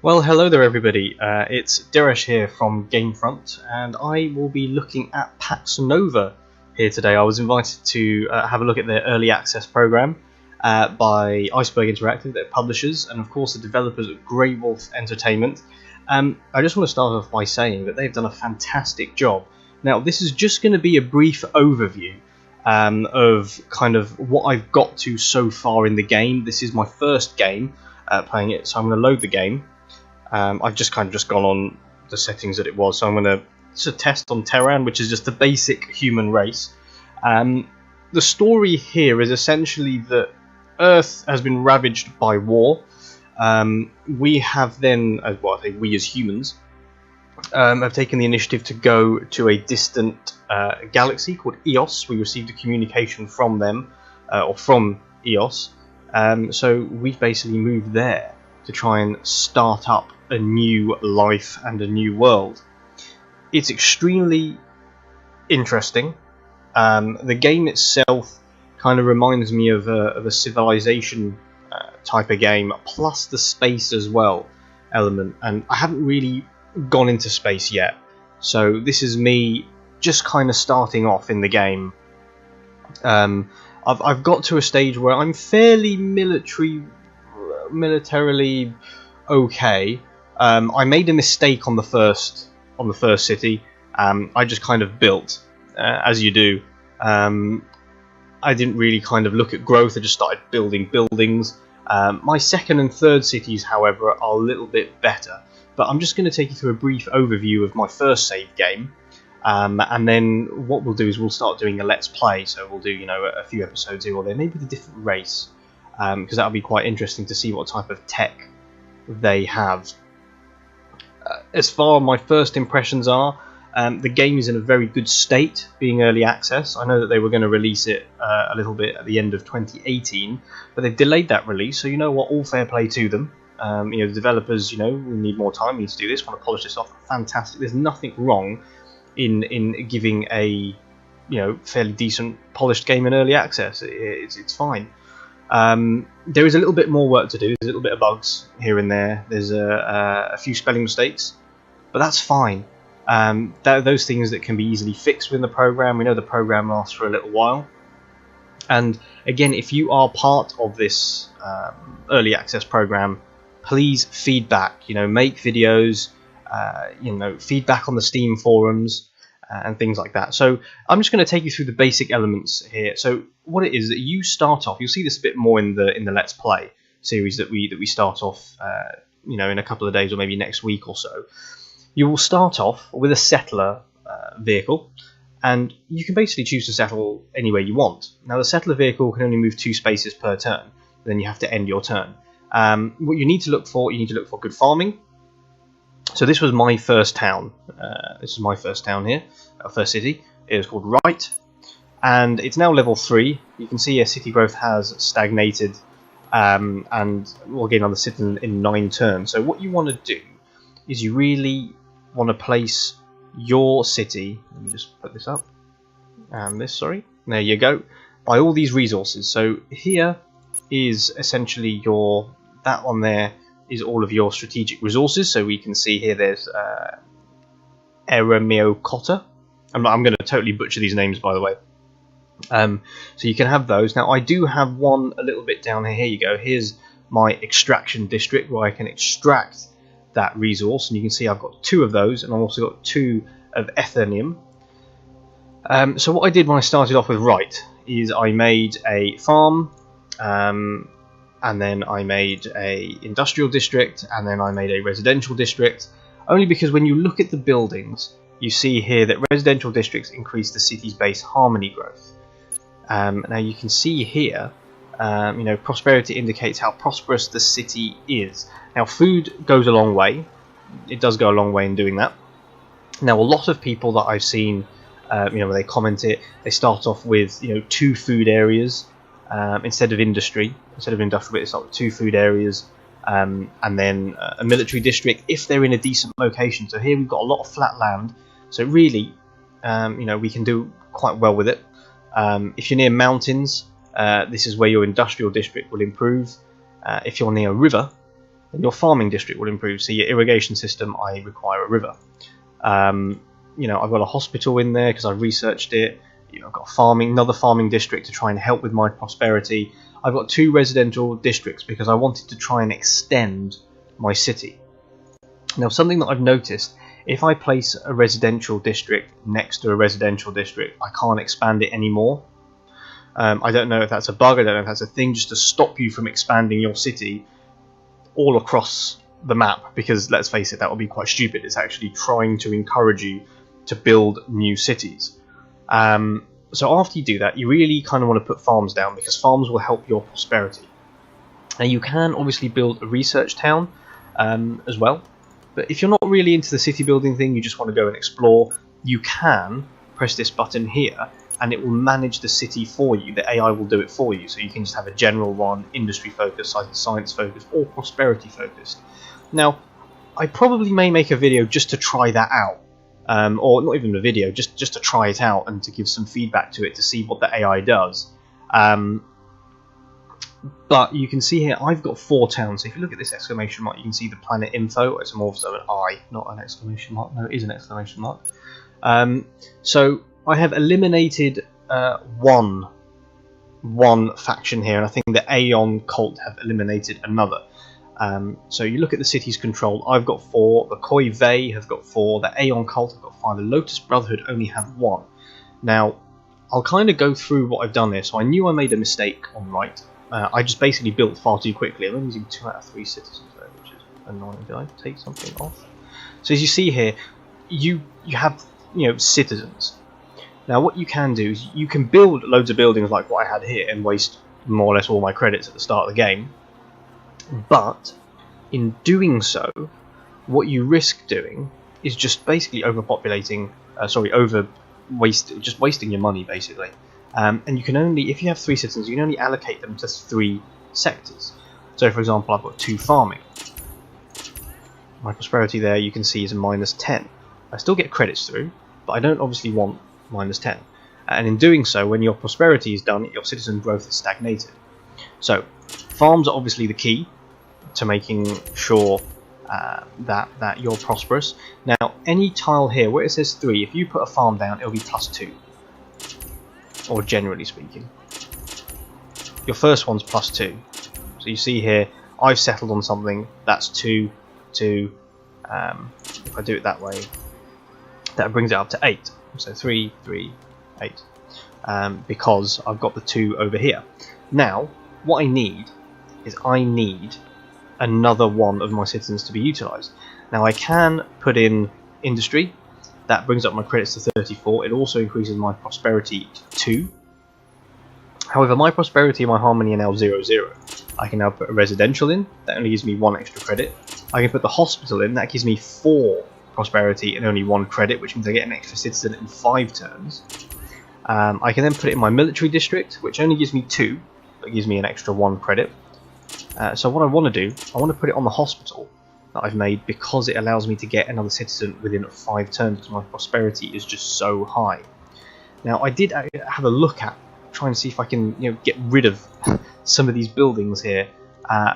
Well, hello there everybody, it's Diresh here from Gamefront, and I will be looking at Pax Nova here today. I was invited to have a look at their early access program by Iceberg Interactive, their publishers, and of course the developers at Grey Wolf Entertainment. I just want to start off by saying that they've done a fantastic job. Now, this is just going to be a brief overview of kind of what I've got to so far in the game. This is my first game playing it, so I'm going to load the game. I've just gone on the settings that it was, so I'm going to just test on Terran, which is just the basic human race. The story here is essentially that Earth has been ravaged by war. We have then, we as humans, have taken the initiative to go to a distant galaxy called Eos. We received a communication from them, or from Eos, so we've basically moved there to try and start up a new life and a new world. It's extremely interesting. The game itself kind of reminds me of a Civilization type of game, plus the space as well element, and I haven't really gone into space yet, so this is me just kind of starting off in the game. I've got to a stage where I'm fairly militarily okay. I made a mistake on the first city. I just kind of built, as you do. I didn't really kind of look at growth. I just started building buildings. My second and third cities, however, are a little bit better. But I'm just going to take you through a brief overview of my first save game, and then what we'll do is we'll start doing a let's play. So we'll do a few episodes here or there, maybe with a different race, because that'll be quite interesting to see what type of tech they have. As far as my first impressions are, the game is in a very good state, being early access. I know that they were going to release it a little bit at the end of 2018, but they've delayed that release, so you know what, all fair play to them. The developers, we need more time, we need to do this, want to polish this off. Fantastic. There's nothing wrong in giving a fairly decent polished game in early access. It's fine. There is a little bit more work to do. There's a little bit of bugs here and there. There's a few spelling mistakes, but that's fine. Those things that can be easily fixed within the program. We know the program lasts for a little while. And again, if you are part of this early access program, please feedback. Make videos. Feedback on the Steam forums. And things like that. So I'm just going to take you through the basic elements here. So what it is that you start off, you'll see this a bit more in the Let's Play series that we start off, in a couple of days or maybe next week or so. You will start off with a settler vehicle, and you can basically choose to settle anywhere you want. Now the settler vehicle can only move 2 spaces per turn. Then you have to end your turn. What you need to look for, good farming. So this was my first town. This is my first town here, first city. It was called Wright, and it's now level 3. You can see city growth has stagnated, and we'll get on the city in 9 turns. So what you want to do is you really want to place your city. Let me just put this up, and this. Sorry, there you go. By all these resources. So here is essentially that one there. Is all of your strategic resources. So we can see here there's Eremiokota. I'm going to totally butcher these names, by the way. So you can have those. Now I do have one a little bit down here. Here you go. Here's my extraction district where I can extract that resource. And you can see I've got 2 of those, and I've also got 2 of Etherium. So what I did when I started off with Wright is I made a farm, and then I made a industrial district, and then I made a residential district, only because when you look at the buildings, you see here that residential districts increase the city's base harmony growth. Now you can see here, prosperity indicates how prosperous the city is. Now food goes a long way. It does go a long way in doing that. Now a lot of people that I've seen, when they comment it, they start off with 2 food areas. Instead of industry, they start with 2 food areas, and then a military district if they're in a decent location. So here we've got a lot of flat land, so really, we can do quite well with it. If you're near mountains, this is where your industrial district will improve. If you're near a river, then your farming district will improve. So your irrigation system, I require a river. You know, I've got a hospital in there because I researched it. You know, I've got another farming district to try and help with my prosperity. I've got 2 residential districts because I wanted to try and extend my city. Now, something that I've noticed, if I place a residential district next to a residential district, I can't expand it anymore. I don't know if that's a bug, I don't know if that's a thing, just to stop you from expanding your city all across the map, because let's face it, that would be quite stupid. It's actually trying to encourage you to build new cities. So after you do that, you really kind of want to put farms down, because farms will help your prosperity. Now you can obviously build a research town as well, but if you're not really into the city building thing, you just want to go and explore, you can press this button here and it will manage the city for you. The AI will do it for you, so you can just have a general one, industry focused, science focused, or prosperity focused. Now, I probably may make a video just to try that out, or not even a video, just to try it out and to give some feedback to it to see what the AI does. But you can see here, I've got 4 towns. So if you look at this exclamation mark, you can see the planet info. It's more of an I, not an exclamation mark. No, it is an exclamation mark. So I have eliminated one faction here, and I think the Aeon cult have eliminated another. So you look at the cities controlled. I've got 4. The Koi Vey have got 4. The Aeon cult have got 5. The Lotus Brotherhood only have 1. Now, I'll kind of go through what I've done here. So I knew I made a mistake on the right. I just basically built far too quickly. I'm only using 2 out of 3 citizens there, which is annoying. Did I take something off? So as you see here, you have citizens. Now what you can do is you can build loads of buildings like what I had here and waste more or less all my credits at the start of the game. But in doing so, what you risk doing is just basically wasting your money basically. And you can only, if you have 3 citizens, you can only allocate them to 3 sectors. So for example, I've got 2 farming. My prosperity there, you can see, is a -10. I still get credits through, but I don't obviously want -10. And in doing so, when your prosperity is done, your citizen growth is stagnated. So farms are obviously the key to making sure that you're prosperous. Now, any tile here where it says 3, if you put a farm down, it'll be +2. Or generally speaking, your first one's +2. So you see here, I've settled on something that's 2. If I do it that way, that brings it up to 8. So 3, 3, 8, because I've got the 2 over here. Now, what I need is another one of my citizens to be utilised. Now I can put in industry. That brings up my credits to 34. It also increases my prosperity to 2. However, my prosperity and my harmony are now 0, 0. I can now put a residential in. That only gives me 1 extra credit. I can put the hospital in. That gives me 4 prosperity and only 1 credit, which means I get an extra citizen in 5 turns. I can then put it in my military district, which only gives me 2, but gives me an extra 1 credit. So what I want to do, I want to put it on the hospital that I've made, because it allows me to get another citizen within 5 turns, because my prosperity is just so high. Now I did have a look at trying to see if I can get rid of some of these buildings here,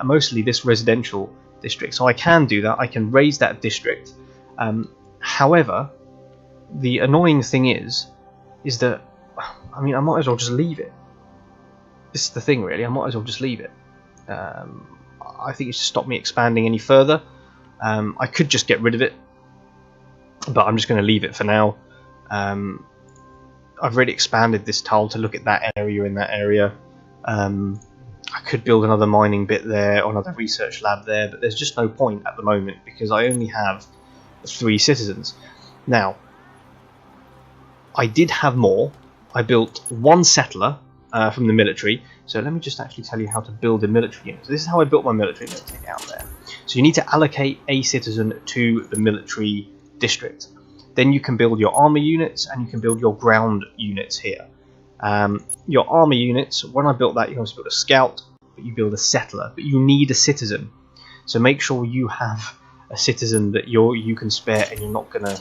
mostly this residential district. So I can do that. I can raise that district. However, the annoying thing is that I might as well just leave it. This is the thing, really. I might as well just leave it. I think it's to stop me expanding any further. I could just get rid of it, but I'm just going to leave it for now. I've already expanded this tile to look at that area and that area. I could build another mining bit there, or another research lab there, but there's just no point at the moment because I only have 3 citizens. Now, I did have more. I built 1 settler from the military. So let me just actually tell you how to build a military unit. So this is how I built my military. Let's take it out there. So you need to allocate a citizen to the military district. Then you can build your armor units and you can build your ground units here. Your armor units, when I built that, you can also build a scout, but you build a settler, but you need a citizen. So make sure you have a citizen that you can spare, and you're not gonna,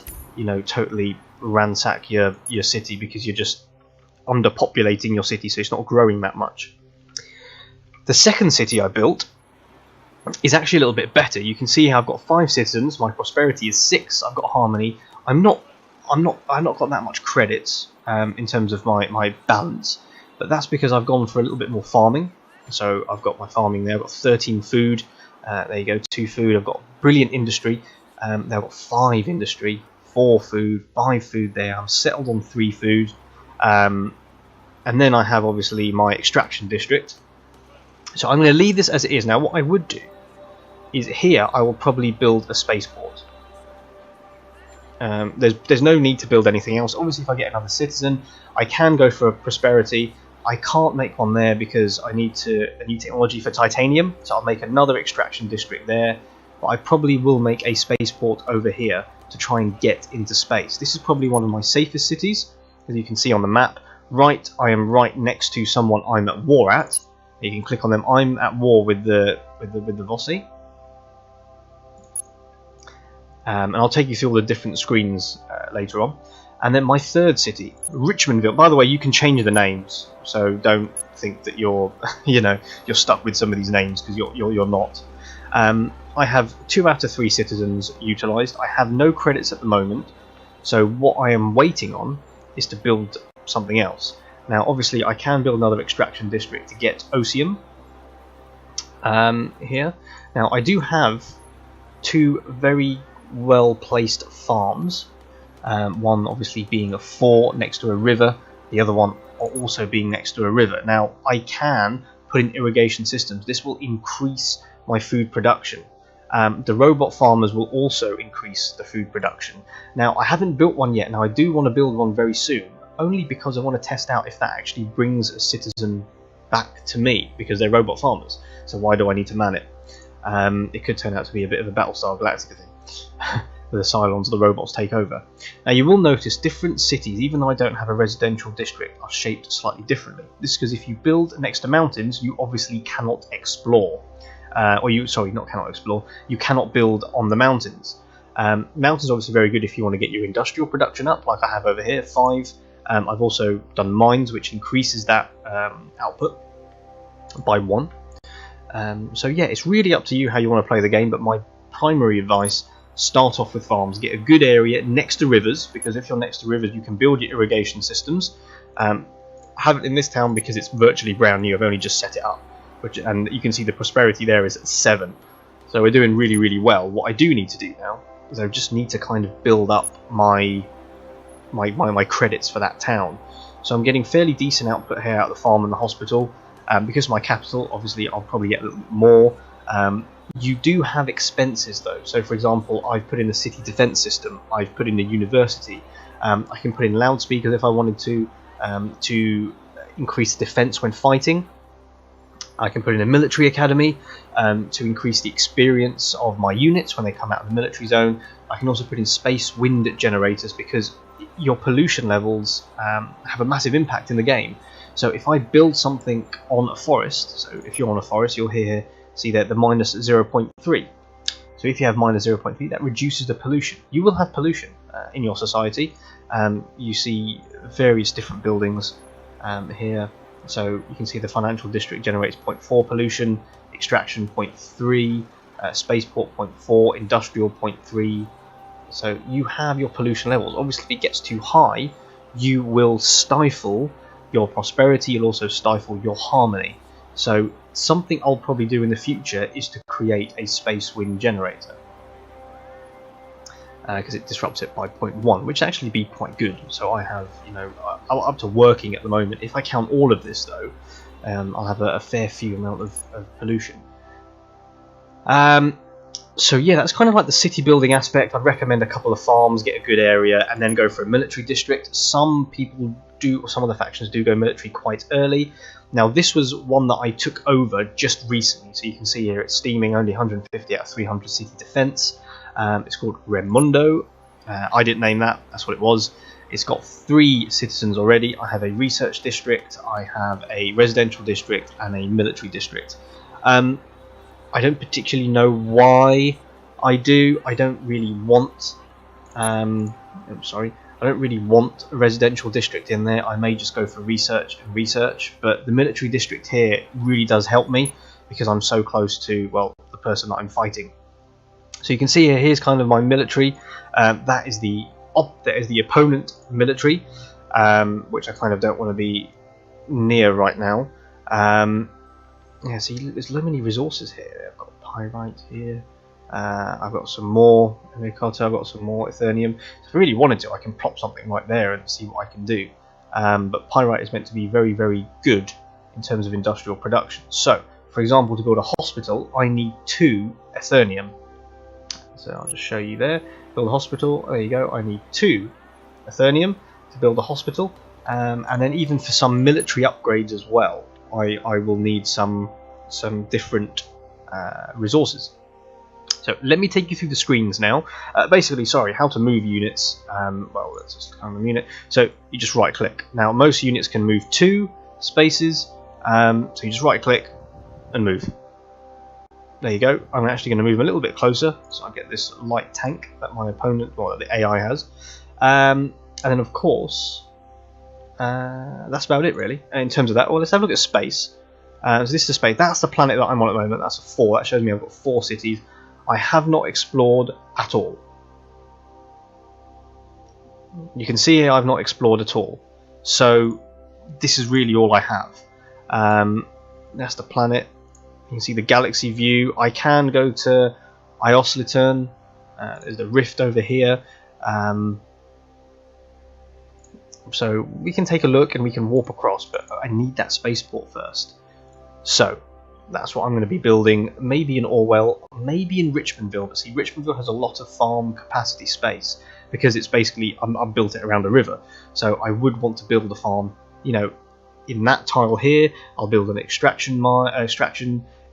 totally ransack your city because you're just underpopulating your city, so it's not growing that much. The second city I built is actually a little bit better. You can see how I've got 5 citizens. My prosperity is 6. I've got harmony. I've not got that much credits in terms of my balance, but that's because I've gone for a little bit more farming. So I've got my farming there. I've got 13 food. There you go, 2 food. I've got brilliant industry. There I've got 5 industry, 4 food, 5 food there. I'm settled on 3 food. And then I have obviously my extraction district. So I'm going to leave this as it is. Now what I would do is here I will probably build a spaceport. There's no need to build anything else. Obviously if I get another citizen, I can go for a prosperity. I can't make one there because I need technology for titanium, so I'll make another extraction district there. But I probably will make a spaceport over here to try and get into space. This is probably one of my safest cities, as you can see on the map. I am right next to someone I'm at war at. You can click on them. I'm at war with the Vossi. And I'll take you through all the different screens later on. And then my third city, Richmondville. By the way, you can change the names, so don't think that you're you're stuck with some of these names, because you're not. I have 2 out of 3 citizens utilised. I have no credits at the moment, so what I am waiting on is to build something else. Now, obviously, I can build another extraction district to get Osium here. Now, I do have 2 very well placed farms. One obviously being a fort next to a river, the other one also being next to a river. Now I can put in irrigation systems. This will increase my food production. The robot farmers will also increase the food production. Now I haven't built one yet. Now I do want to build one very soon, only because I want to test out if that actually brings a citizen back to me, because they're robot farmers. So why do I need to man it? It could turn out to be a bit of a Battlestar Galactica thing. The Cylons, the robots take over. Now you will notice different cities, even though I don't have a residential district, are shaped slightly differently. This is because if you build next to mountains, you obviously cannot explore. You cannot build on the mountains. Mountains are obviously very good if you want to get your industrial production up, like I have over here, 5. I've also done mines, which increases that output by 1. So yeah, it's really up to you how you want to play the game, but my primary advice: start off with farms, get a good area next to rivers, because if you're next to rivers you can build your irrigation systems. Have it in this town because it's virtually brand new. I've only just set it up, and you can see the prosperity there is at 7, so we're doing really, really well. What I do need to do now is I just need to kind of build up my credits for that town. So I'm getting fairly decent output here out of the farm and the hospital. Because of my capital, obviously I'll probably get a little bit more. You do have expenses though. So for example, I've put in the city defense system, I've put in the university. I can put in loudspeakers if I wanted to increase defense when fighting. I can put in a military academy to increase the experience of my units when they come out of the military zone. I can also put in space wind generators, because your pollution levels have a massive impact in the game. So if I build something on a forest, so if you're on a forest, you'll see that the minus 0.3. So if you have minus 0.3, that reduces the pollution. You will have pollution in your society. You see various different buildings here. So you can see the financial district generates 0.4 pollution, extraction 0.3, spaceport 0.4, industrial 0.3. So you have your pollution levels. Obviously, if it gets too high, you will stifle your prosperity. You'll also stifle your harmony. So something I'll probably do in the future is to create a space wind generator, because it disrupts it by 0.1, which actually be quite good. So I have, I'm up to working at the moment. If I count all of this though, I'll have a fair few amount of pollution. So yeah, that's kind of like the city building aspect. I'd recommend a couple of farms, get a good area, and then go for a military district. Some of the factions do go military quite early. Now this was one that I took over just recently, so you can see here it's steaming, only 150 out of 300 city defense. It's called Remundo. I didn't name that, that's what it was. It's got 3 citizens already. I have a research district, I have a residential district, and a military district. I don't particularly know why I do. I don't really want I don't really want a residential district in there. I may just go for research, but the military district here really does help me, because I'm so close to, well, the person that I'm fighting. So you can see here, here's kind of my military. That is the opponent military, which I kind of don't want to be near right now. Yeah, see, there's so many resources here. I've got pyrite here. I've got some more Amicote, I've got some more Eternium. So if I really wanted to, I can plop something right there and see what I can do. But pyrite is meant to be very, very good in terms of industrial production. So, for example, to build a hospital, I need 2 Eternium. So I'll just show you there. Build a hospital. There you go. I need 2 Eternium to build a hospital, and then even for some military upgrades as well, I will need some different resources. So let me take you through the screens now. Basically, sorry, how to move units. Well, let's just kind of unit. So you just right click. Now most units can move 2 spaces. So you just right click and move. There you go. I'm actually going to move a little bit closer, so I get this light tank that my opponent, or the AI has. And then, of course, that's about it, really. In terms of that, well, let's have a look at space. So this is the space. That's the planet that I'm on at the moment. That's a 4. That shows me I've got 4 cities. I have not explored at all. You can see here I've not explored at all. So this is really all I have. That's the planet. You can see the galaxy view. I can go to Iosliturn. There's the rift over here. So we can take a look and we can warp across, but I need that spaceport first. So that's what I'm going to be building. Maybe in Orwell, maybe in Richmondville. But see, Richmondville has a lot of farm capacity space because it's basically I've built it around a river. So I would want to build a farm, you know, in that tile here. I'll build an extraction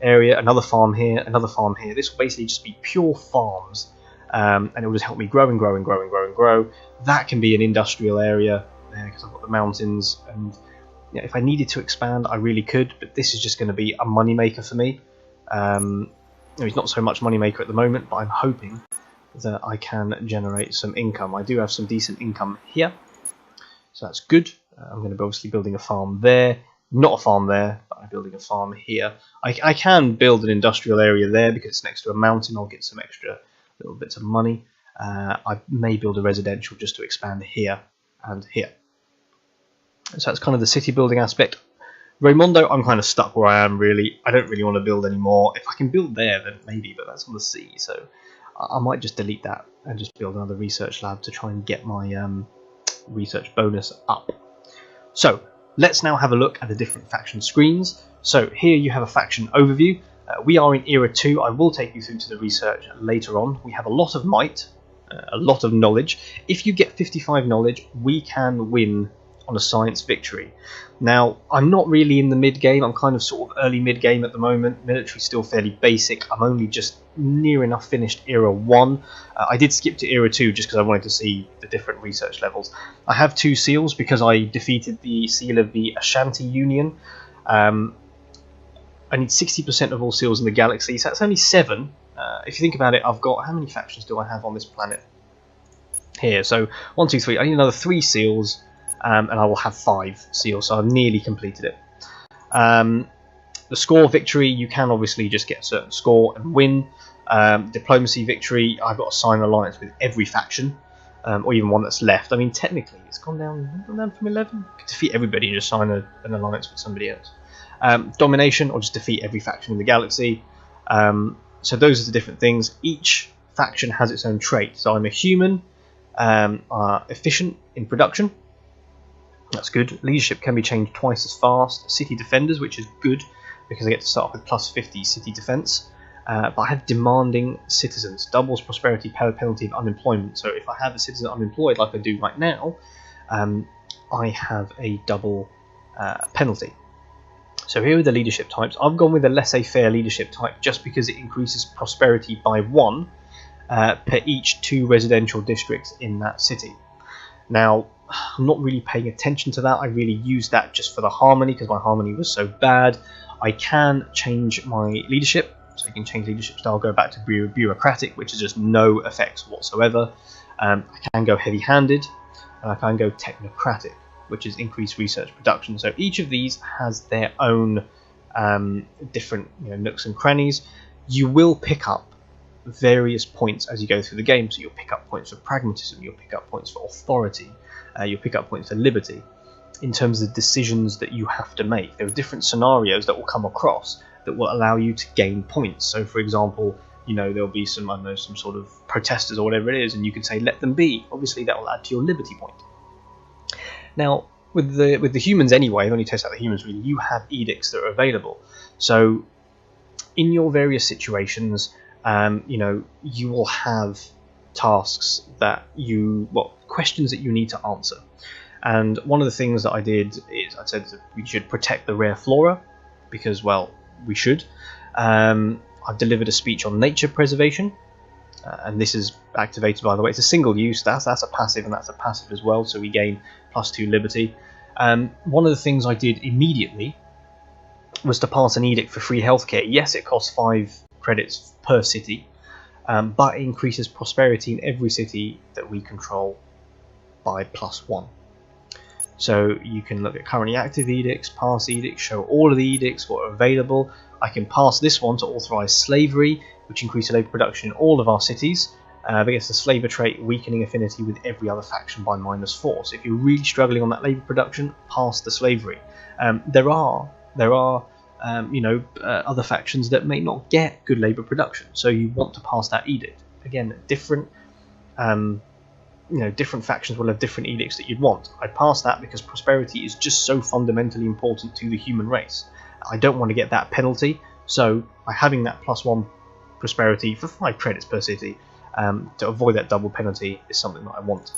area, another farm here, another farm here. This will basically just be pure farms, and it will just help me grow and grow and grow and grow and grow. That can be an industrial area there because I've got the mountains, and yeah, if I needed to expand, I really could. But this is just going to be a money maker for me. It's not so much money maker at the moment, but I'm hoping that I can generate some income. I do have some decent income here, so that's good. I'm going to be obviously building a farm there, not a farm there, but I'm building a farm here. I can build an industrial area there because it's next to a mountain. I'll get some extra little bits of money. I may build a residential just to expand here and here. So that's kind of the city building aspect. Raimondo, I'm kind of stuck where I am, really. I don't really want to build anymore. If I can build there, then maybe, but that's on the sea, so I might just delete that and just build another research lab to try and get my research bonus up. So let's now have a look at the different faction screens. So here you have a faction overview. We are in Era 2. I will take you through to the research later on. We have a lot of might, a lot of knowledge. If you get 55 knowledge, we can win on a science victory. Now, I'm not really in the mid-game. I'm kind of sort of early mid-game at the moment. Military's still fairly basic. I'm only just near enough finished Era 1. I did skip to Era 2 just because I wanted to see the different research levels. I have 2 seals because I defeated the seal of the Ashanti Union. I need 60% of all seals in the galaxy, so that's only 7. If you think about it, I've got... How many factions do I have on this planet? Here, so 1, 2, 3. I need another 3 seals. And I will have 5 seals, so I've nearly completed it. The score victory, you can obviously just get a certain score and win. Diplomacy victory, I've got to sign an alliance with every faction, or even one that's left. I mean, technically, it's gone down from 11. You could defeat everybody and just sign an alliance with somebody else. Domination, or just defeat every faction in the galaxy. So those are the different things. Each faction has its own trait. So I'm a human, efficient in production. That's good. Leadership can be changed twice as fast. City defenders, which is good because I get to start off with plus 50 city defense. But I have demanding citizens. Doubles prosperity penalty of unemployment. So if I have a citizen unemployed like I do right now, I have a double penalty. So here are the leadership types. I've gone with a laissez-faire leadership type just because it increases prosperity by 1 per each 2 residential districts in that city. Now, I'm not really paying attention to that. I really used that just for the harmony because my harmony was so bad. I can change my leadership, so you can change leadership style, go back to bureaucratic, which is just no effects whatsoever. I can go heavy-handed, and I can go technocratic, which is increased research production. So each of these has their own different nooks and crannies. you will pick up various points as you go through the game. So you'll pick up points for pragmatism, you'll pick up points for authority, you'll pick up points for liberty, in terms of decisions that you have to make. There are different scenarios that will come across that will allow you to gain points. So for example, you know, there'll be some, I don't know, some sort of protesters or whatever it is, and you can say let them be. Obviously that will add to your liberty point. Now with the humans anyway, when you test out the humans, really, you have edicts that are available. So in your various situations, you know, you will have tasks that questions that you need to answer. And one of the things that I did is I said that we should protect the rare flora, because, well, we should. I've delivered a speech on nature preservation, and this is activated, by the way. It's a single use, that's a passive, and that's a passive as well, so we gain +2 liberty. One of the things I did immediately was to pass an edict for free healthcare. Yes, it costs 5 credits per city, but it increases prosperity in every city that we control by +1. So you can look at currently active edicts, past edicts, show all of the edicts, what are available. I can pass this one to authorise slavery, which increases labour production in all of our cities, but gets the slaver trait weakening affinity with every other faction by -4. So if you're really struggling on that labour production, pass the slavery. There are you know, other factions that may not get good labour production, so you want to pass that edict. Again, different you know, different factions will have different edicts that you'd want. I pass that because prosperity is just so fundamentally important to the human race. I don't want to get that penalty, so by having that +1 prosperity for 5 credits per city to avoid that double penalty is something that I want.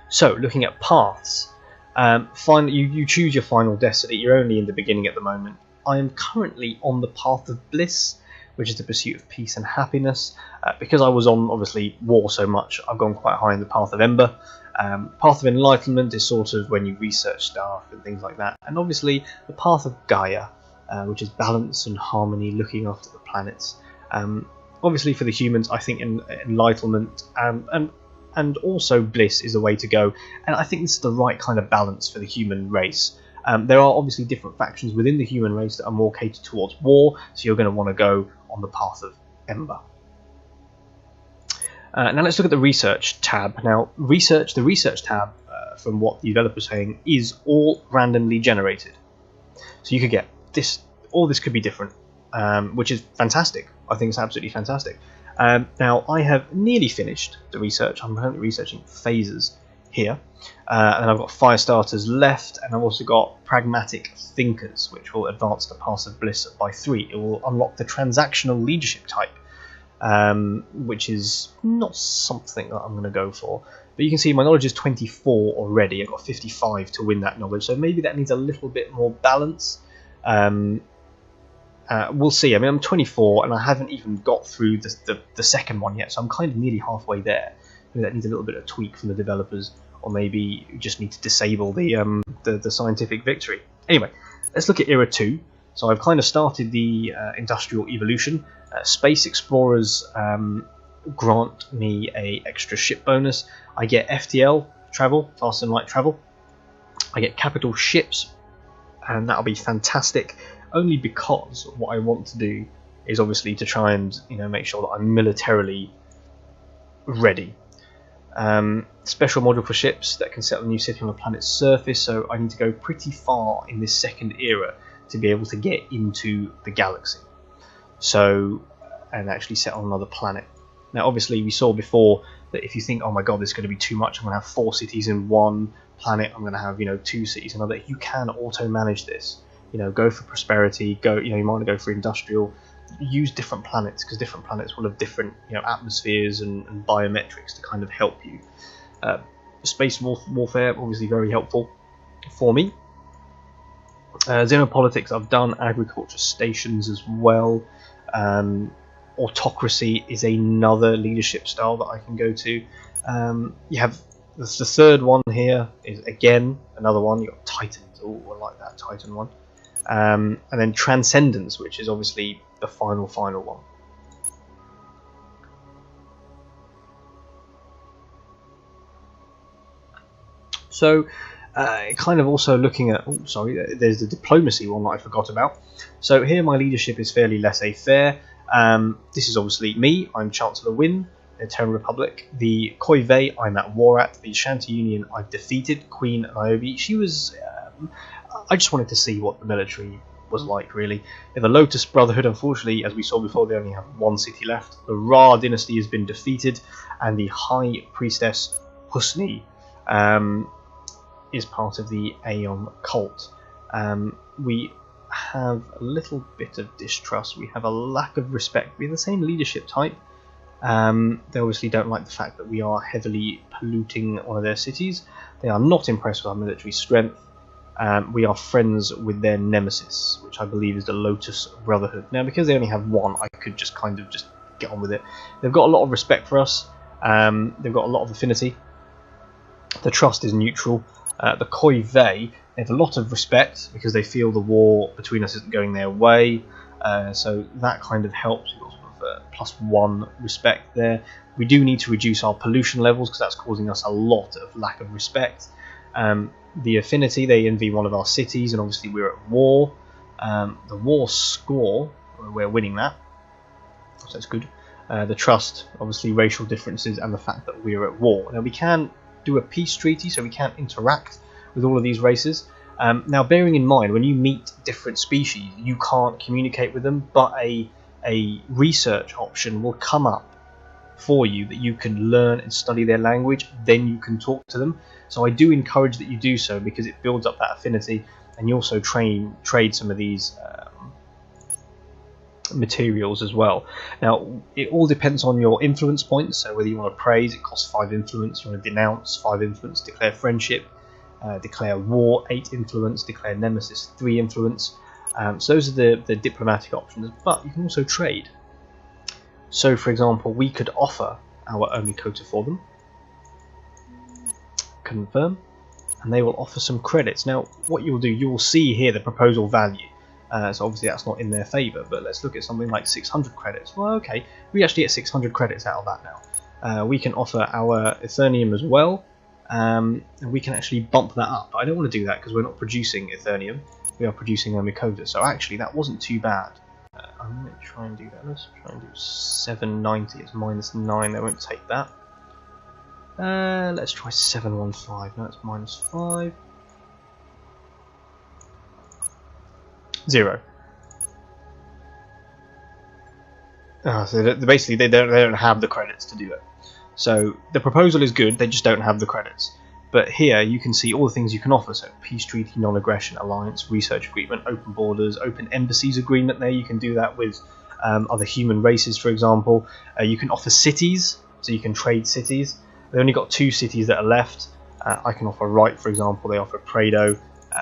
So looking at paths, you choose your final destiny. You're only in the beginning at the moment. I am currently on the path of bliss, which is the pursuit of peace and happiness. Because I was on, obviously, war so much, I've gone quite high in the path of ember. Path of enlightenment is sort of when you research stuff and things like that. And obviously the path of Gaia, which is balance and harmony, looking after the planets. Obviously for the humans, I think enlightenment and also bliss is the way to go. And I think this is the right kind of balance for the human race. There are obviously different factions within the human race that are more catered towards war, so you're going to want to go on the path of ember. Now let's look at the research tab. Now the research tab, from what the developer's saying, is all randomly generated. So you could get this, all this could be different, which is fantastic. I think it's absolutely fantastic. Now I have nearly finished the research. I'm currently researching phases here, and I've got fire starters left, and I've also got pragmatic thinkers, which will advance the path of bliss by 3. It will unlock the transactional leadership type, which is not something that I'm going to go for. But you can see my knowledge is 24 already. I've got 55 to win that knowledge, so maybe that needs a little bit more balance. We'll see. I mean, I'm 24 and I haven't even got through the second one yet, so I'm kind of nearly halfway there. Maybe that needs a little bit of tweak from the developers, or maybe you just need to disable the scientific victory. Anyway, let's look at Era 2. So I've kind of started the industrial evolution. Space explorers grant me a extra ship bonus. I get FTL travel, fast and light travel. I get capital ships, and that'll be fantastic. Only because what I want to do is obviously to try and, you know, make sure that I'm militarily ready. Special module for ships that can settle a new city on a planet's surface, so I need to go pretty far in this second era to be able to get into the galaxy, so and actually set on another planet. Now obviously we saw before that if you think, oh my god, this is going to be too much, I'm going to have 4 cities in one planet, I'm going to have, you know, 2 cities in another, you can auto manage this. You know, go for prosperity, go, you know, you might want to go for industrial, use different planets, because different planets will have different, you know, atmospheres and biometrics to kind of help you. Space warfare, obviously very helpful for me. Xenopolitics I've done, agriculture stations as well. Autocracy is another leadership style that I can go to. You have the third one here is again another one. You got Titans. Oh, I like that Titan one. And then Transcendence, which is obviously the final one. So Kind of also looking at, oh sorry, there's the diplomacy one that I forgot about. So here my leadership is fairly laissez-faire. This is obviously me, I'm Chancellor Wynne, the Terran Republic. The Khoi Vei I'm at war at. The Shanti Union I've defeated. Queen Niobe, she was... I just wanted to see what the military was like, really. The Lotus Brotherhood, unfortunately, as we saw before, they only have one city left. The Ra dynasty has been defeated, and the High Priestess Husni is part of the Aeon cult. We have a little bit of distrust. We have a lack of respect. We have the same leadership type. They obviously don't like the fact that we are heavily polluting one of their cities. They are not impressed with our military strength. We are friends with their nemesis, which I believe is the Lotus Brotherhood. Now, because they only have one, I could just kind of just get on with it. They've got a lot of respect for us. They've got a lot of affinity. The trust is neutral. The Khoi Vei, they have a lot of respect because they feel the war between us isn't going their way. So that kind of helps. We've got sort of +1 respect there. We do need to reduce our pollution levels because that's causing us a lot of lack of respect. The affinity, they envy one of our cities, and obviously we're at war. The war score, we're winning that, so that's good. The trust, obviously racial differences, and the fact that we're at war. Now we can do a peace treaty, so we can interact with all of these races. Now bearing in mind, when you meet different species, you can't communicate with them, but a research option will come up for you that you can learn and study their language, then you can talk to them. So I do encourage that you do so because it builds up that affinity, and you also trade some of these materials as well. Now it all depends on your influence points, so whether you want to praise, it costs 5 influence, you want to denounce, 5 influence, declare friendship, declare war, 8 influence, declare nemesis, 3 influence. So those are the diplomatic options, but you can also trade. So for example, we could offer our Omikota for them, confirm, and they will offer some credits. Now what you will do, you will see here the proposal value. So obviously that's not in their favour, but let's look at something like 600 credits. Well, okay, we actually get 600 credits out of that now. We can offer our Eternium as well, and we can actually bump that up. But I don't want to do that because we're not producing Eternium, we are producing Omikota. So actually that wasn't too bad. I'm going to try and do that. Let's try and do 790, it's -9, they won't take that. Let's try 715, no, it's -5. 0. So basically they don't have the credits to do it. So the proposal is good, they just don't have the credits. But here you can see all the things you can offer. So peace treaty, non-aggression, alliance, research agreement, open borders, open embassies agreement. There you can do that with other human races, for example. You can offer cities, so you can trade cities. They only got 2 cities that are left. I can offer Right, for example. They offer Prado.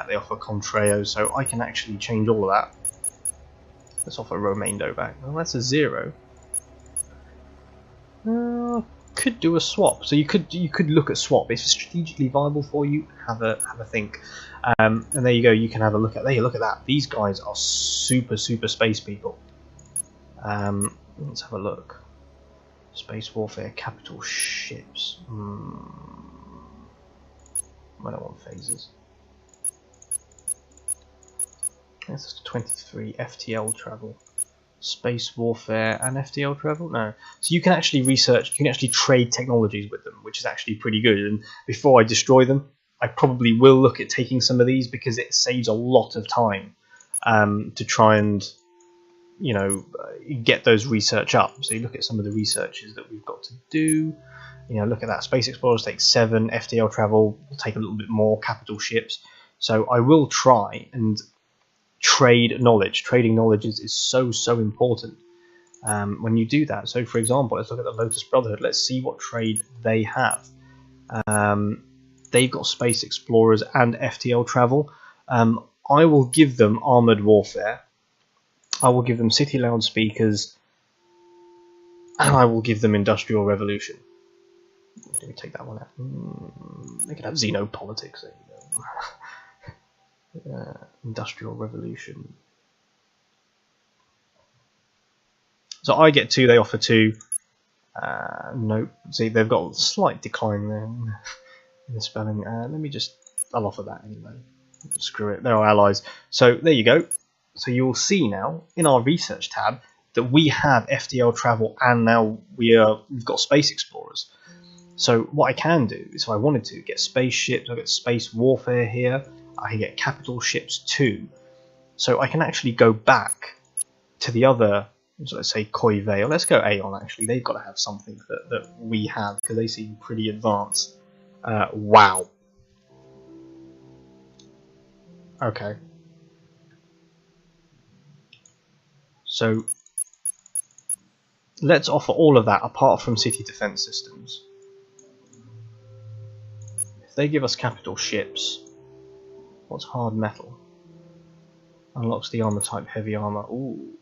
They offer Contraeo. So I can actually change all of that. Let's offer Romaindo back. Well, that's a 0. Could do a swap. So you could look at swap. If it's strategically viable for you, have a think. And there you go. You can have a look at. There, look at that. These guys are super space people. Let's have a look. Space warfare, capital ships. I don't want phases. This is 23 FTL travel. Space warfare and FTL travel? No. So you can actually research, you can actually trade technologies with them, which is actually pretty good. And before I destroy them, I probably will look at taking some of these because it saves a lot of time to try and, you know, get those research up. So you look at some of the researches that we've got to do. You know, look at that. Space Explorers takes 7, FTL travel will take a little bit more, capital ships. So I will try and trade knowledge. Trading knowledge is so important when you do that. So for example, let's look at the Lotus Brotherhood. Let's see what trade they have. They've got Space Explorers and FTL travel. I will give them armored warfare. I will give them city loudspeakers, and I will give them industrial revolution. Let me take that one out. They could have xenopolitics. There you go. Industrial revolution. So I get 2, they offer 2. Nope. See, they've got a slight decline there in the spelling. Let me just offer that anyway. Screw it, they're our allies. So there you go. So you'll see now in our research tab that we have FTL travel, and now we've got space explorers. So what I can do is, if I wanted to, get spaceships, I get space warfare here, I can get capital ships too. So I can actually go back to the other, so let's say Koi Vale. Let's go Aeon actually, they've got to have something that we have, because they seem pretty advanced. Wow. Okay. So let's offer all of that apart from city defense systems. If they give us capital ships, what's hard metal? Unlocks the armor type heavy armor. Ooh.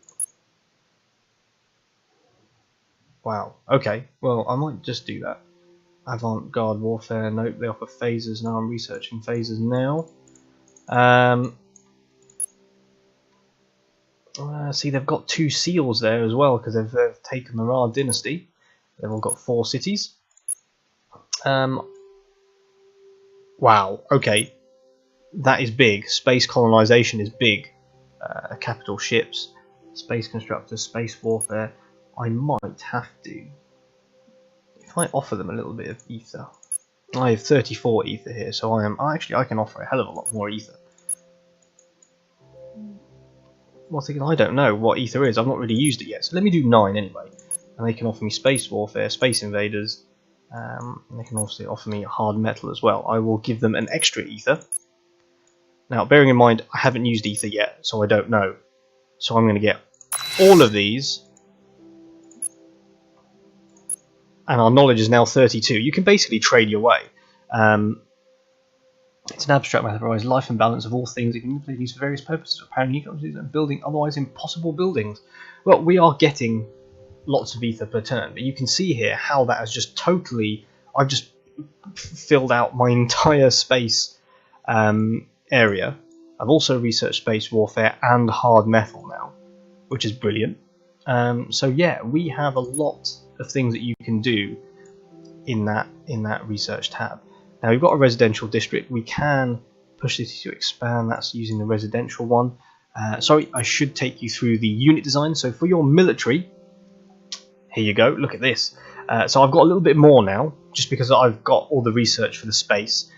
Wow. Okay. Well, I might just do that. Avant-garde warfare. Nope. They offer phasers now. I'm researching phasers now. See, they've got 2 seals there as well, because they've taken the Ra dynasty. They've all got 4 cities. Wow. Okay. That is big. Space colonization is big. Capital ships, space constructors, space warfare. I might have to, if I offer them a little bit of ether. I have 34 ether here, so I can offer a hell of a lot more ether. Once again, I don't know what ether is. I've not really used it yet, so let me do 9 anyway. And they can offer me space warfare, space invaders. And they can also offer me hard metal as well. I will give them an extra ether. Now, bearing in mind, I haven't used ether yet, so I don't know. So I'm going to get all of these. And our knowledge is now 32. You can basically trade your way. It's an abstract matter that provides life and balance of all things. It can be used for various purposes, repairing ecosystems and building otherwise impossible buildings. Well, we are getting lots of ether per turn, but you can see here how that has just totally... I've just filled out my entire space area. I've also researched space warfare and hard metal now, which is brilliant. So yeah, we have a lot of things that you can do in that research tab. Now we've got a residential district. We can push this to expand. That's using the residential one. Sorry, I should take you through the unit design. So for your military, here you go. Look at this. So I've got a little bit more now, just because I've got all the research for the space.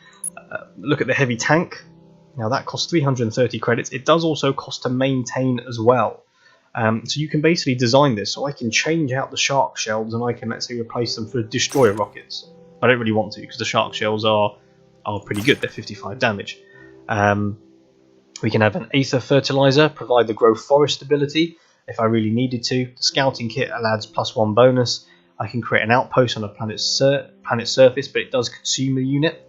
Look at the heavy tank. Now that costs 330 credits. It does also cost to maintain as well. So you can basically design this. So I can change out the shark shells and I can, let's say, replace them for destroyer rockets. I don't really want to, because the shark shells are pretty good. They're 55 damage. We can have an aether fertilizer, provide the grow forest ability if I really needed to. The scouting kit adds +1 bonus. I can create an outpost on a planet's surface, but it does consume a unit.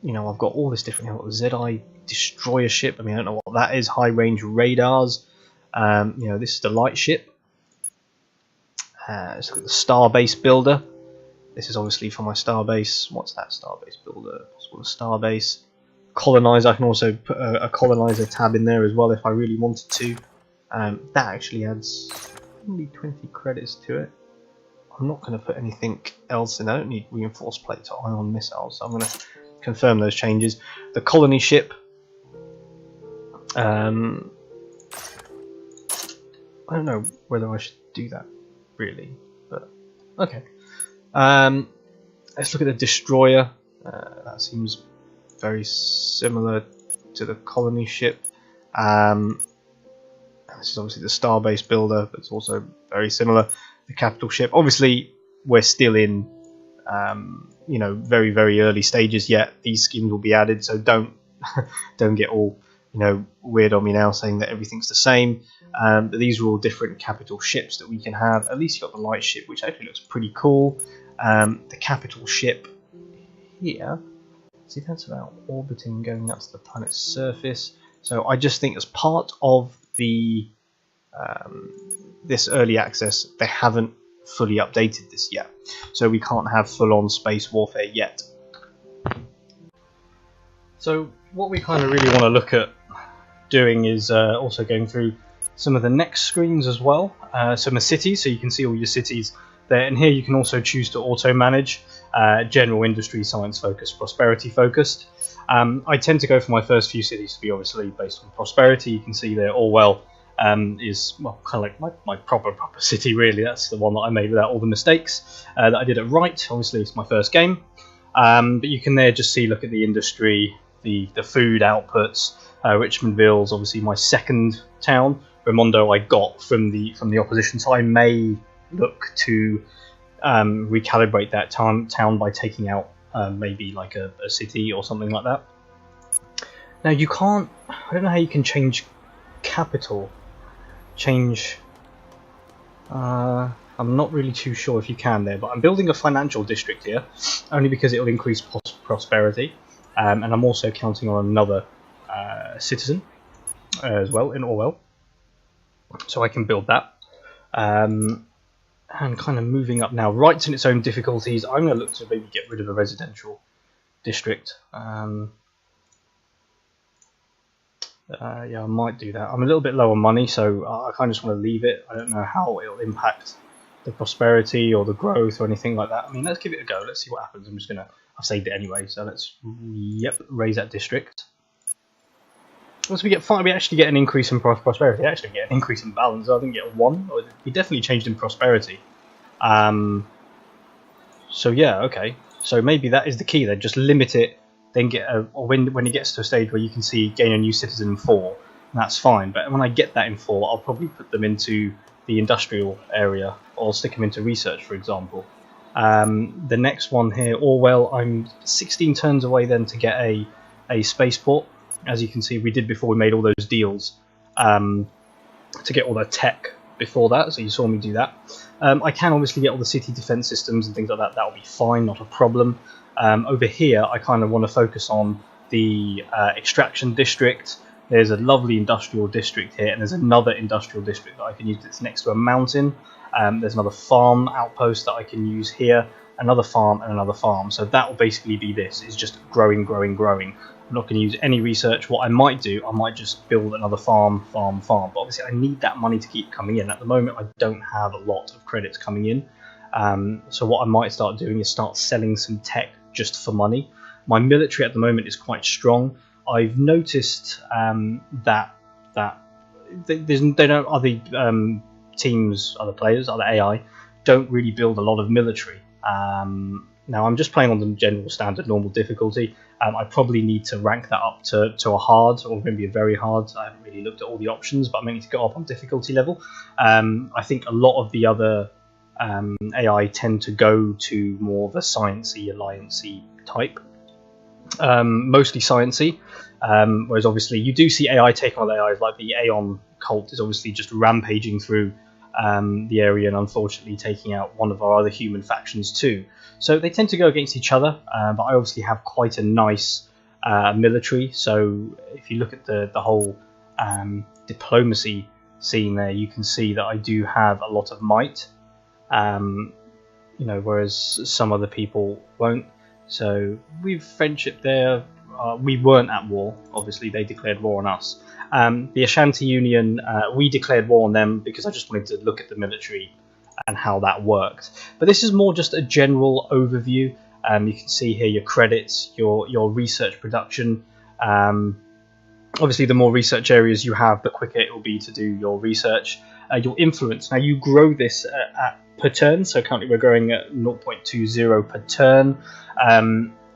You know, I've got all this different. I've got the ZI destroyer ship. I mean, I don't know what that is. High range radars. You know, this is the light ship. Let's look at the starbase builder. This is obviously for my starbase. What's that starbase builder? Possible starbase. Colonizer. I can also put a colonizer tab in there as well if I really wanted to. That actually adds only 20 credits to it. I'm not going to put anything else in. I don't need reinforced plates or ion missiles, so I'm going to confirm those changes. The colony ship. I don't know whether I should do that really, but okay. Let's look at the destroyer. That seems very similar to the colony ship. This is obviously the starbase builder, but it's also very similar. The capital ship. Obviously, we're still in you know, very, very early stages yet. These skins will be added, so don't get all, you know, weird on me now saying that everything's the same. But these are all different capital ships that we can have. At least you've got the light ship, which actually looks pretty cool. The capital ship here, see, that's about orbiting, going up to the planet's surface. So I just think as part of the this early access, they haven't fully updated this yet, so we can't have full-on space warfare yet. So what we kind of really want to look at doing is also going through some of the next screens as well, some of the cities, so you can see all your cities there. And here you can also choose to auto manage general, industry, science focused, prosperity focused. I tend to go for my first few cities to be obviously based on prosperity. You can see there Orwell is, well, kind of like my proper city really. That's the one that I made without all the mistakes, that I did it right. Obviously it's my first game, but you can there just see, look at the industry, the food outputs. Richmondville's obviously my second town. Raimondo I got from the opposition, so I may look to recalibrate that town by taking out maybe like a city or something like that. Now you can't, I don't know how you can change capital. I'm not really too sure if you can there, but I'm building a financial district here, only because it will increase prosperity, and I'm also counting on another citizen as well in Orwell, so I can build that. And kind of moving up now, rights in its own difficulties. I'm going to look to maybe get rid of a residential district. Yeah, I might do that. I'm a little bit low on money, so I kind of just want to leave it. I don't know how it'll impact the prosperity or the growth or anything like that. I mean, let's give it a go. Let's see what happens. I'm just going to, I've saved it anyway, so let's, raise that district. Once we actually get an increase in prosperity. I actually get an increase in balance. I didn't get 1. We definitely changed in prosperity. So yeah, okay. So maybe that is the key then. Just limit it. Then get or when it gets to a stage where you can see gain a new citizen in 4, that's fine. But when I get that in 4, I'll probably put them into the industrial area or stick them into research, for example. The next one here, Orwell, I'm 16 turns away then to get a spaceport. As you can see, we did before we made all those deals to get all the tech before that, so you saw me do that. I can obviously get all the city defense systems and things like that. That'll be fine, not a problem. Over here, I kind of want to focus on the extraction district. There's a lovely industrial district here, and there's another industrial district that I can use that's next to a mountain. There's another farm outpost that I can use here, another farm and another farm. So that will basically be this. It's just growing, growing, growing. I'm not going to use any research. What I might do, I might just build another farm. But obviously I need that money to keep coming in. At the moment, I don't have a lot of credits coming in. So what I might start doing is start selling some tech just for money. My military at the moment is quite strong. I've noticed that other teams, other players, other AI don't really build a lot of military. Now I'm just playing on the general standard normal difficulty. I probably need to rank that up to a hard or maybe a very hard. I haven't really looked at all the options, but I may need to go up on difficulty level. I think a lot of the other AI tend to go to more of a sciencey, alliancey type, mostly sciencey. Whereas obviously you do see AI take on AIs, like the Aeon cult is obviously just rampaging through the area and unfortunately taking out one of our other human factions too. So they tend to go against each other, but I obviously have quite a nice military. So if you look at the whole diplomacy scene there, you can see that I do have a lot of might, whereas some other people won't. So we've friendship there. We weren't at war, obviously they declared war on us. The Ashanti Union, we declared war on them because I just wanted to look at the military and how that worked. But this is more just a general overview. You can see here your credits, your research production. Obviously the more research areas you have, the quicker it will be to do your research. Your influence, now you grow this per turn, so currently we're growing at 0.20 per turn.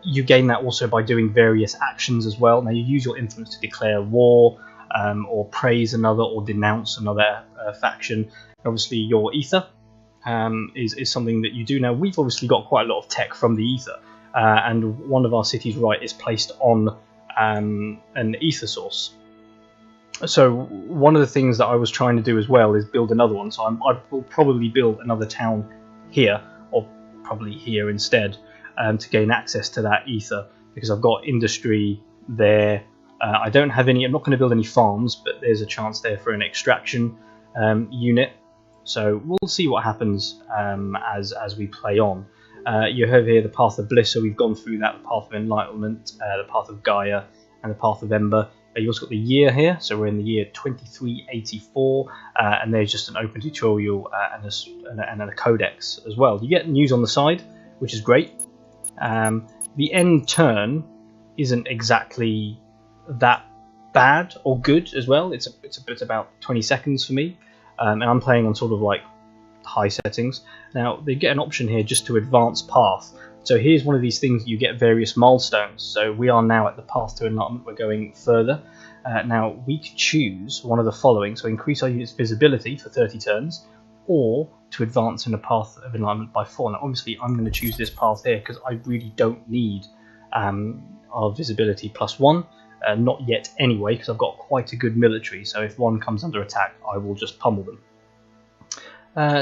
You gain that also by doing various actions as well. Now you use your influence to declare war, or praise another, or denounce another faction. Obviously your ether is something that you do. Now we've obviously got quite a lot of tech from the ether, and one of our cities is placed on an ether source. So one of the things that I was trying to do as well is build another one. So I will probably build another town here, or probably here instead, to gain access to that ether, because I've got industry there. I don't have any. I'm not going to build any farms, but there's a chance there for an extraction unit. So we'll see what happens as we play on. You have here the path of bliss. So we've gone through that, the path of enlightenment, the path of Gaia, and the path of Ember. You also got the year here, so we're in the year 2384, and there's just an open tutorial and a codex as well. You get news on the side, which is great. The end turn isn't exactly that bad or good as well. It's about 20 seconds for me, and I'm playing on sort of like high settings. Now they get an option here just to advance path. So here's one of these things, you get various milestones. So we are now at the path to enlightenment, we're going further. Now we could choose one of the following, so increase our unit's visibility for 30 turns, or to advance in a path of enlightenment by 4. Now obviously I'm going to choose this path here because I really don't need our visibility +1, not yet anyway, because I've got quite a good military, so if one comes under attack I will just pummel them.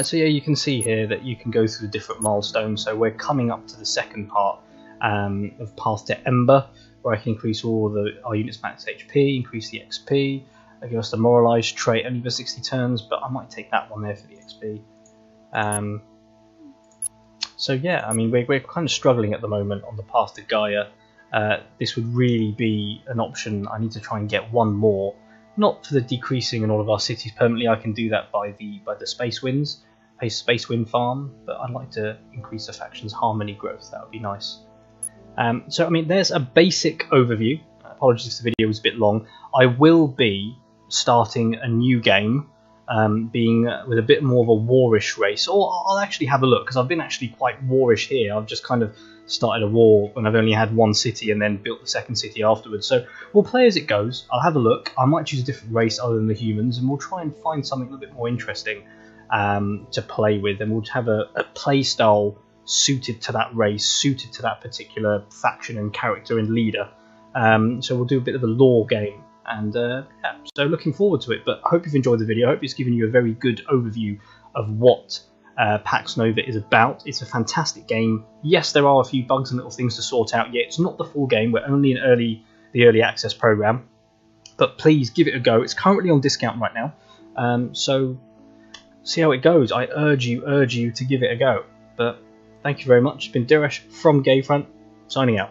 So yeah, you can see here that you can go through the different milestones. So we're coming up to the second part of Path to Ember, where I can increase all our units' max HP, increase the XP, give us the Moralized trait only for 60 turns, but I might take that one there for the XP. So yeah, I mean we're kind of struggling at the moment on the Path to Gaia. This would really be an option. I need to try and get one more. Not for the decreasing in all of our cities permanently, I can do that by the space winds, a space wind farm, but I'd like to increase the faction's harmony growth, that would be nice. So I mean there's a basic overview. Apologies if the video was a bit long. I will be starting a new game, being with a bit more of a warish race, or I'll actually have a look, because I've been actually quite warish here. I've just kind of started a war when I've only had one city and then built the second city afterwards. So we'll play as it goes. I'll have a look. I might choose a different race other than the humans, and we'll try and find something a little bit more interesting to play with, and we'll have a play style suited to that race, suited to that particular faction and character and leader. So we'll do a bit of a lore game, and yeah, so looking forward to it. But I hope you've enjoyed the video. I hope it's given you a very good overview of what Pax Nova is about. It's a fantastic game. Yes, there are a few bugs and little things to sort out yet. It's not the full game. We're only in the early access program, but please give it a go. It's currently on discount right now, so see how it goes. I urge you to give it a go. But thank you very much. It's been Diresh from Gayfront, signing out.